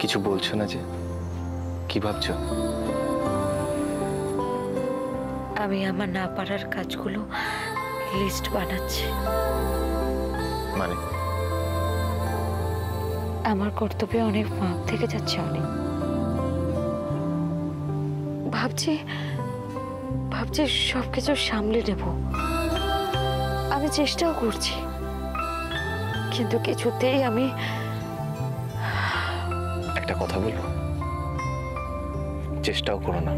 কিছু বলছো না যে? কি ভাবছো? আমি আমার না পারার কাজগুলো লিস্ট বানাচ্ছি। মানে? আমার কর্তব্যে অনেক ফাঁক থেকে যাচ্ছে অনেক। ভাবছি সবকিছু সামলে নেব। আমি চেষ্টাও করছি, কিন্তু কিছুতেই আমি। একটা কথা বলবো, চেষ্টাও করো না,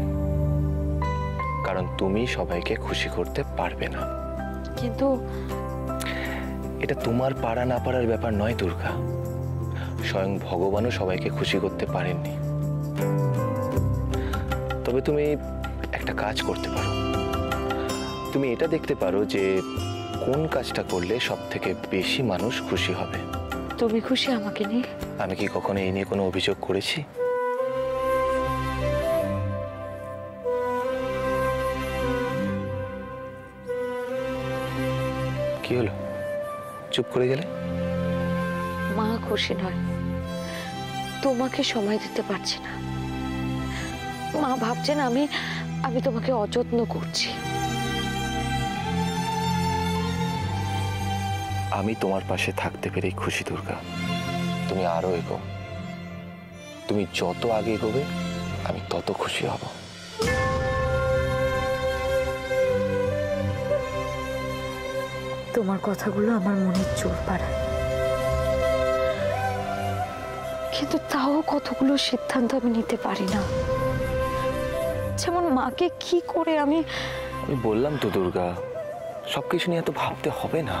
কারণ তুমি সবাইকে খুশি করতে পারবে না। কিন্তু এটা তোমার পারা না পারার ব্যাপার নয় দুর্গা। স্বয়ং ভগবানও সবাইকে খুশি করতে পারেননি। তবে তুমি একটা কাজ করতে পারো। তুমি এটা দেখতে পারো যে কোন কাজটা করলে সব থেকে বেশি মানুষ খুশি হবে। তুমি খুশি আমাকে নিয়ে? আমি কি কখনো এই নিয়ে কোনো অভিযোগ করেছি? কি হলো, চুপ করে গেলে? মা খুশি নয়, তোমাকে সময় দিতে পারছি না। মা ভাবছেন আমি তোমাকে অযত্ন করছি। আমি তোমার পাশে থাকতে পেরেই খুশি দুর্গা। তুমি আরো এগো। তুমি যত আগে এগোবে আমি তত খুশি হব। তোমার কথাগুলো আমার মনের জোর বাড়ায়, কিন্তু তাও কতগুলো সিদ্ধান্ত আমি নিতে পারি না। যেমন মাকে কি করে আমি বললাম তো দুর্গা, সবকিছু নিয়ে এত ভাবতে হবে না।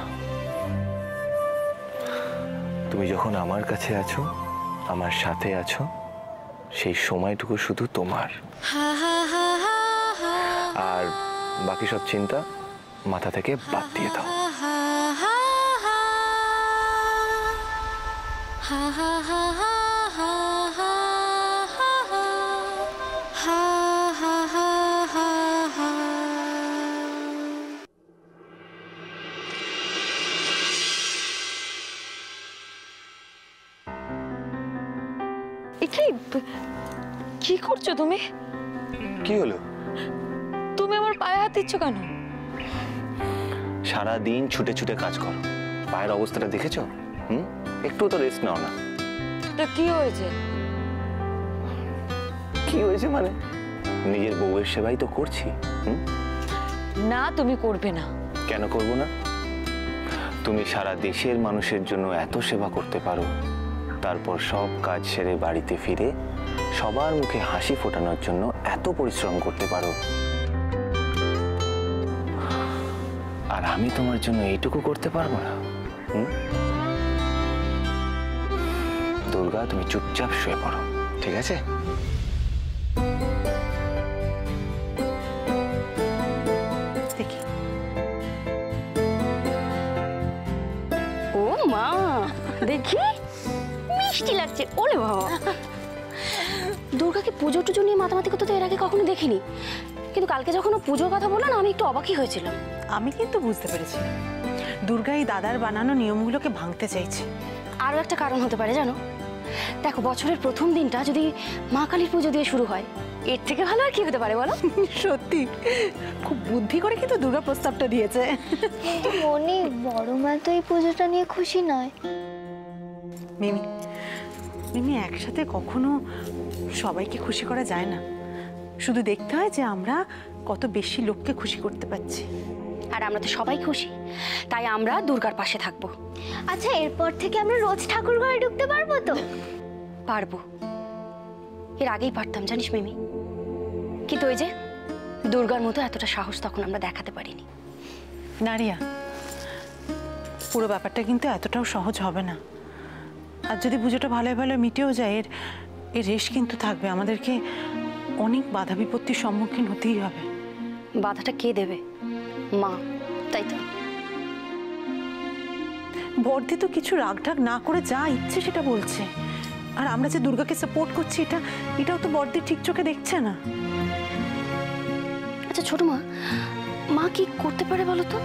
তুমি যখন আমার কাছে আছো, আমার সাথে আছো, সেই সময়টুকু শুধু তোমার। আর বাকি সব চিন্তা মাথা থেকে বাদ দিয়ে দাও। কি করছো তুমি? কি হলো? তুমি আমার পায়ে হাত দিচ্ছ কেন? সারাদিন ছুটে ছুটে কাজ করো, পায়ের অবস্থাটা দেখেছো? একটু তো রেস্ট নাও না। কি হয়েছে? কি হয়েছে মানে? নিজের বউয়ের সেবাই তো করছি। না, তুমি করবে না। কেন করব না? তুমি সারা দেশের মানুষের জন্য এত সেবা করতে পারো, তারপর সব কাজ সেরে বাড়িতে ফিরে সবার মুখে হাসি ফোটানোর জন্য এত পরিশ্রম করতে পারো, আর আমি তোমার জন্য এইটুকু করতে পারবো না? দুর্গা, তুমি চুপচাপ শুয়ে পড়ো, ঠিক আছে? দেখি। ও মা, দেখি মিষ্টি লাগছে। ওরে বাবা, দুর্গাকে পুজো টুজো নিয়ে মাতামাতি করতে তো এর আগে কখনো দেখিনি, কিন্তু কালকে যখন ও পুজোর কথা বললো না, আমি একটু অবাকই হয়েছিলাম। আমি কিন্তু বুঝতে পেরেছি দুর্গা এই দাদার বানানো নিয়মগুলোকে ভাঙতে চাইছে। আরও একটা কারণ হতে পারে জানো, দেখো বছরের প্রথম দিনটা যদি মা কালীর পুজো দিয়ে শুরু হয়, এর থেকে ভালো আর কি হতে পারে বলো? সত্যি খুব বুদ্ধি করে কিন্তু দুর্গা প্রস্তাবটা দিয়েছে। কিন্তু মনি, বড় মা তো এই পুজোটা নিয়ে খুশি নয়। মিমি, মিমি, একসাথে কখনো সবাইকে খুশি করা যায় না। শুধু দেখতে হয় যে আমরা কত বেশি লোককে খুশি করতে পারছি। আর আমরা তো সবাই খুশি, তাই আমরা দুর্গার পাশে থাকবো। আচ্ছা, এরপর থেকে আমরা রোজ ঠাকুর ঘরে ঢুকতে পারবো তো? পারবো। এর আগেই পারতাম জানিস মিমি, কিন্তু ওই যে দুর্গার মতো এতটা সাহস তখন আমরা দেখাতে পারিনি। নারিয়া, পুরো ব্যাপারটা কিন্তু এতটাও সহজ হবে না। আর যদি পুজোটা ভালোই ভালো মিটেও যায়, এর রেশ কিন্তু থাকবে। আমাদেরকে অনেক বাধা বিপত্তির সম্মুখীন হতেই হবে। বাধাটা কে দেবে? মা, তাই তো। বর্দি তো কিছু রাগঢাগ না করে যা ইচ্ছে সেটা বলছে, আর আমরা যে দুর্গাকে সাপোর্ট করছি এটাও তো বর্দি ঠিক চোখে দেখছে না। আচ্ছা ছোট মা, মা কি করতে পারে বলো তো?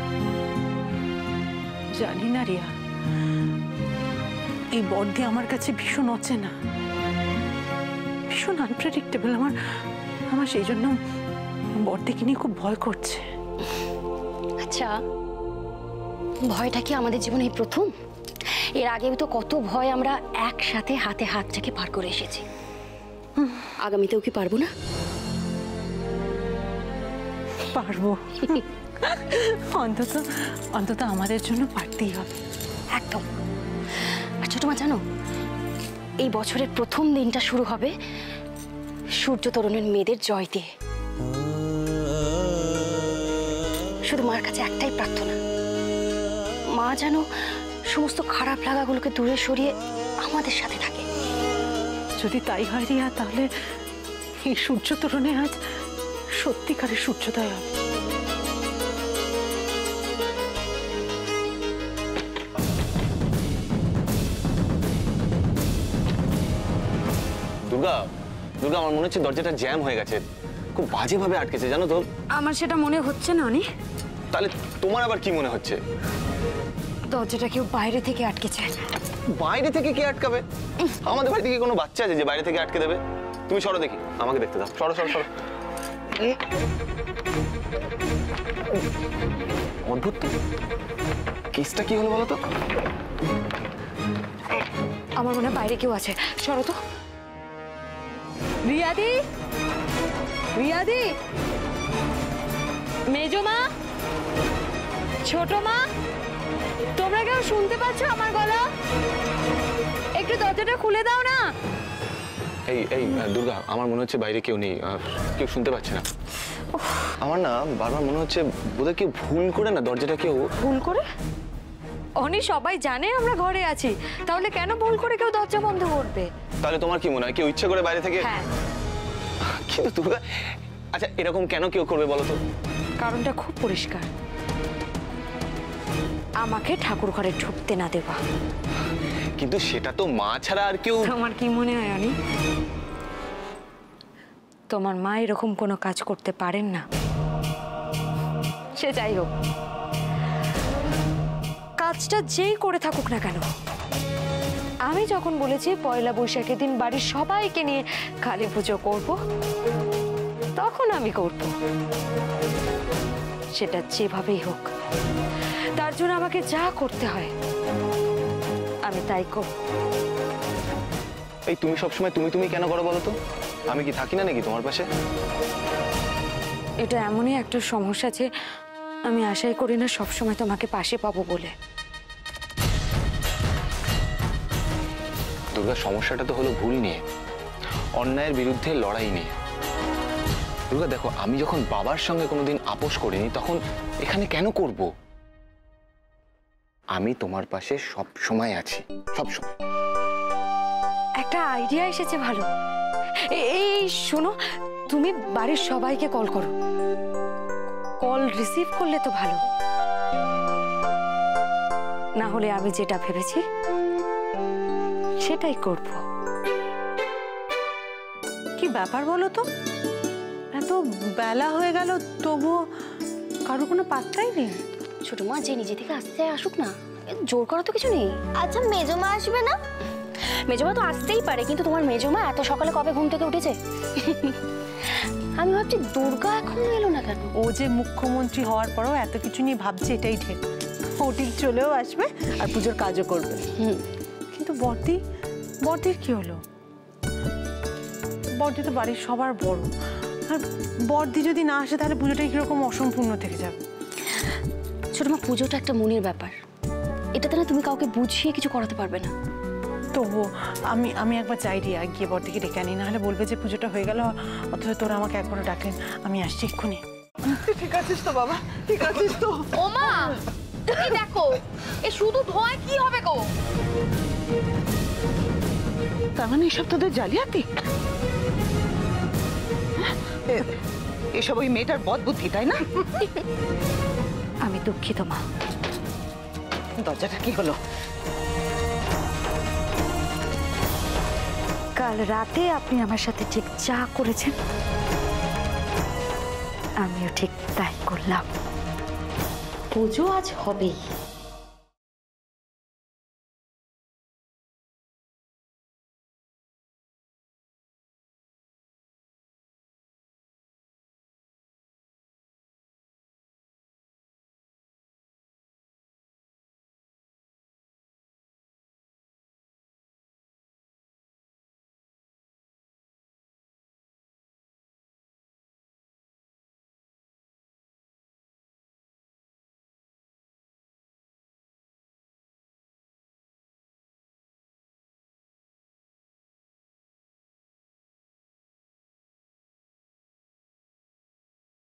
জানি না রিয়া, এই বর্দি আমার কাছে ভীষণ অচেনা। ভীষণ আনপ্রেডিক্টেবল। আমার সেই জন্য বড়দিকে নিয়ে খুব ভয় করছে। আচ্ছা, ভয়টা কি আমাদের জীবনে এই প্রথম? এর আগেও তো কত ভয় আমরা একসাথে হাতে হাত রেখে পার করে এসেছি। আগামীতেও কি পারবো না? পারবো। অন্তত অন্তত আমাদের জন্য পারতেই হবে। একদম। আর ছোট মা জানো, এই বছরের প্রথম দিনটা শুরু হবে সূর্য তরুণের মেয়েদের জয় দিয়ে। শুধু মার কাছে একটাই প্রার্থনা, মা যেন সমস্ত খারাপ লাগাগুলোকে দূরে সরিয়ে আমাদের সাথে থাকে। যদি তাই হয় রিয়া, তাহলে এই সূর্য তরুণে আজ সত্যিকারের সূর্যোদয় হবে। দুর্গা, দুর্গা, আমার মনে হচ্ছে দরজাটা জ্যাম হয়ে গেছে, খুব বাজেভাবে আটকেছে, জানো তো? আমার সেটা মনে হচ্ছে না অনি। তাহলে তোমার আবার কি মনে হচ্ছে? দরজাটা কেউ বাইরে থেকে আটকেছে। বাইরে থেকে কে আটকাবে? আমাদের বাড়ি থেকে কোনো বাচ্চা আছে যে বাইরে থেকে আটকে দেবে? তুমি সরো দেখি, আমাকে দেখতে দাও। সরো সরো সরো। অদ্ভুত তো, কেসটা কি হলো বলো তো? আমার মনে হয় বাইরে কেউ আছে। সরো তো। রিয়াদি, রিয়াদি, মেজো মা, ছোট মা, তোমরা কেউ শুনতে পাচ্ছ আমার গলা? একটু দরজাটা খুলে দাও না। এই এই দুর্গা, আমার মনে হচ্ছে বাইরে কেউ নেই, কেউ শুনতে পাচ্ছে না। আমার না বারবার মনে হচ্ছে বোধহয় কেউ ভুল করে না দরজাটা কেউ ভুল করে? অনি সবাই জানে আমরা ঘরে আছি, তাহলে কেন ভুল করে কেউ দরজা বন্ধ করবে? তাহলে তোমার কি মনে হয় কেউ ইচ্ছে করে বাইরে থেকে? হ্যাঁ। কিন্তু দুর্গা, আচ্ছা এরকম কেন কেউ করবে বলো তো? কারণটা খুব পরিষ্কার, আমাকে ঠাকুর ঘরে ঢুকতে না দেওয়া। কিন্তু সেটা তো মা ছাড়া আর কেউ। তোমার কি মনে হয় অনি, তোমার মা এরকম কোনো কাজ করতে পারেন না? সে যাই হোক, কাজটা যেই করে থাকুক না কেন, আমি যখন বলেছি পয়লা বৈশাখের দিন বাড়ির সবাইকে নিয়ে কালী পুজো করব, তখন আমি করব। সেটা যেভাবেই হোক, তার জন্য আমাকে যা করতে হয় আমি তাই করব। এই তুমি সবসময় তুমি তুমি কেন করো বলো তো? আমি কি থাকি না নাকি তোমার পাশে? এটা এমনই একটা সমস্যা যে আমি আশাই করি না সবসময় তোমাকে পাশে পাবো বলে। দুর্গা, সমস্যাটা তো হলো ভুল নিয়ে, অন্যায়ের বিরুদ্ধে লড়াই নিয়ে। দুর্গা দেখো, আমি যখন বাবার সঙ্গে কোনোদিন আপোষ করিনি, তখন এখানে কেন করব? আমি তোমার পাশে সব সময় আছি, সব সময়। একটা আইডিয়া এসেছে ভালো। এই শোনো, তুমি বাড়ির সবাইকে কল করো। কল রিসিভ করলে তো ভালো, না হলে আমি যেটা ভেবেছি সেটাই করব। কি ব্যাপার বলো তো? এত বেলা হয়ে গেল তবুও কারো কোনো পাত্তাই নেই। ছোট মা যে নিজে থেকে আসতে আসুক না, জোর করা তো কিছু নেই। আচ্ছা মেজমা আসবে না? মেজমা তো আসতেই পারে, কিন্তু তোমার মেজমা এত সকালে কবে ঘুম থেকে উঠেছে? আমি ভাবছি দুর্গা এখনো এলো না কেন? ও যে মুখ্যমন্ত্রী হওয়ার পরও এত কিছু নিয়ে ভাবছে, এটাই ঠিক। ও ঠিক চলেও আসবে আর পুজোর কাজও করবে। কিন্তু বড়দির কি হলো? বড়দি তো বাড়ির সবার বড়, আর বড়দি যদি না আসে তাহলে পুজোটা কিরকম অসম্পূর্ণ থেকে যাবে। ছোট মা, পুজোটা একটা মনের ব্যাপার, এটাতে না তুমি কাউকে বুঝিয়ে কিছু করাতে পারবে না। তবুও আমি একবার চাই রিয়া, গিয়ে বড়দিকে ডেকে আনি, নাহলে বলবে যে পুজোটা হয়ে গেল, অথচ তোরা আমাকে একবারও ডাকেন। আমি আসছি এক্ষুনি। ঠিক আছিস তো বাবা? ঠিক আছিস তো? ওমা, এই দেখো, এ শুধু ধোঁয়ায় কি হবে গো? তার মানে এসব তোদের জালিয়াতি? এসব ওই মেয়েটার বদ বুদ্ধি, তাই না? আমি দুঃখিত মা। দরজাটা কি হলো? কাল রাতে আপনি আমার সাথে ঠিক যা করেছেন, আমিও ঠিক তাই করলাম। পুজো আজ হবেই।